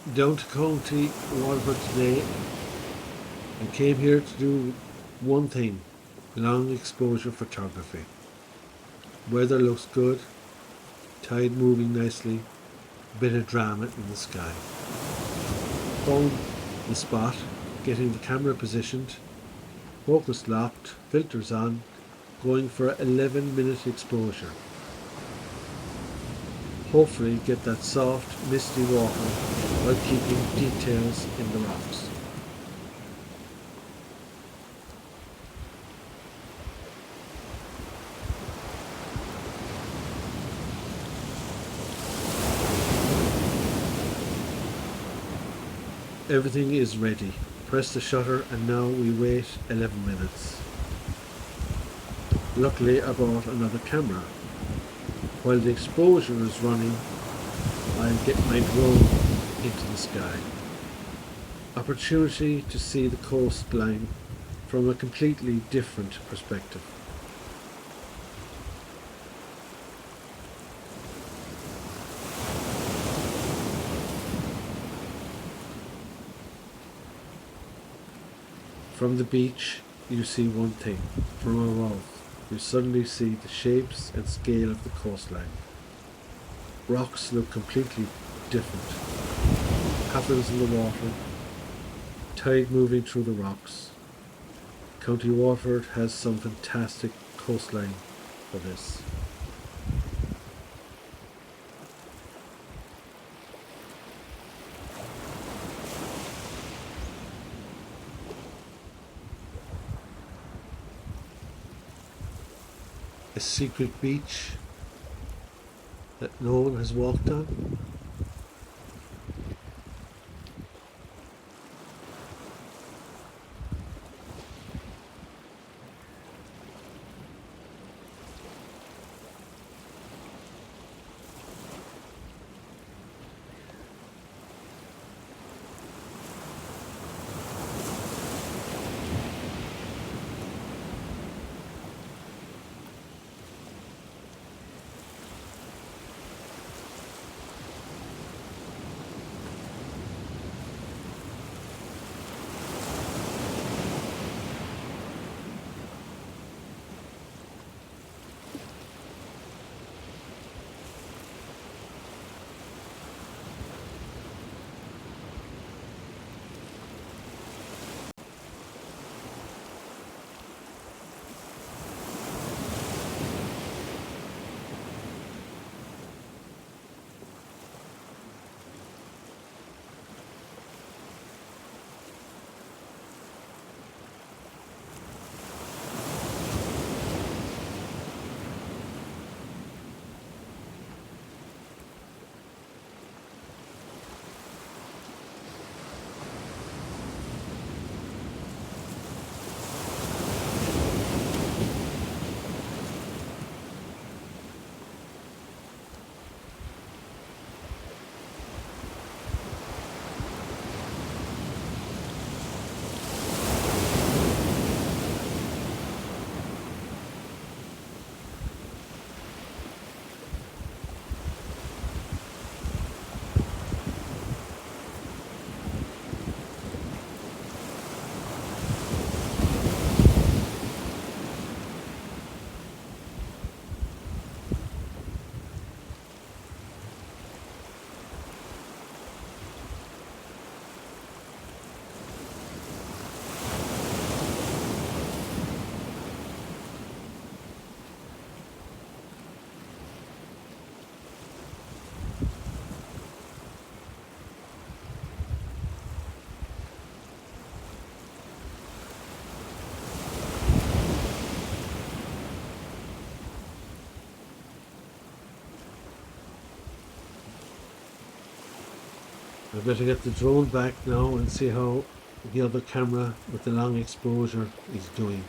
Down to County Waterford today. I came here to do one thing: long exposure photography. Weather looks good, tide moving nicely, bit of drama in the sky. Found the spot, getting the camera positioned, focus locked, filters on, going for 11-minute exposure. Hopefully get that soft, misty water while keeping details in the rocks. Everything is ready. Press the shutter and now we wait 11 minutes. Luckily I brought another camera. While the exposure is running, I'll get my drone into the sky. Opportunity to see the coastline from a completely different perspective. From the beach, you see one thing. From above, you suddenly see the shapes and scale of the coastline. Rocks look completely different. Patterns in the water, tide moving through the rocks. County Waterford has some fantastic coastline for this. A secret beach that no one has walked on. I better get the drone back now and see how the other camera with the long exposure is doing.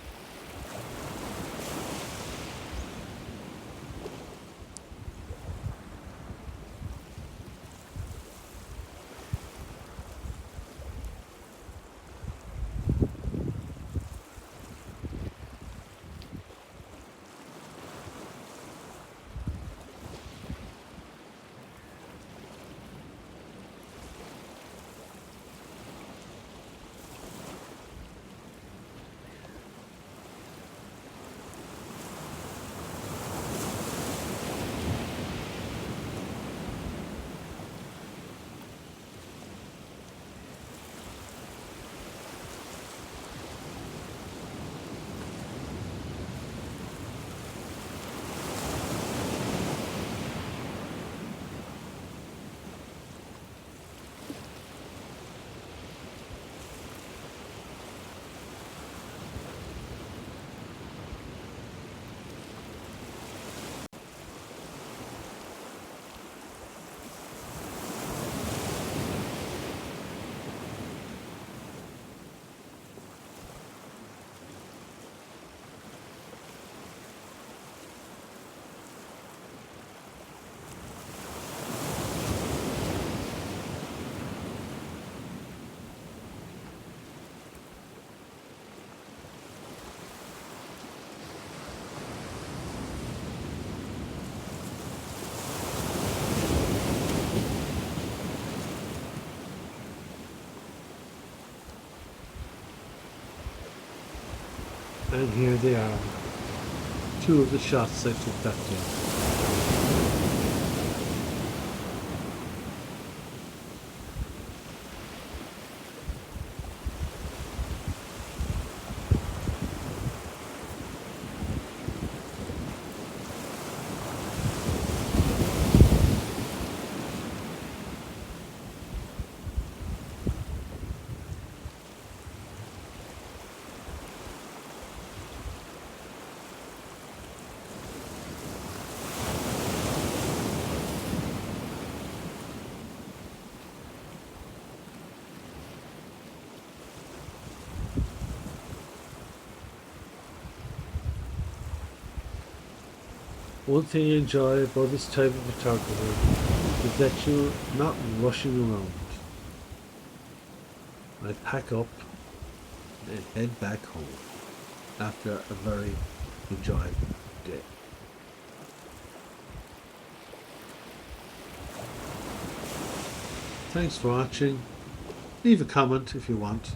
And here they are, two of the shots I took that day. One thing I enjoy about this type of photography is that you're not rushing around. I pack up and head back home after a very enjoyable day. Thanks for watching. Leave a comment if you want.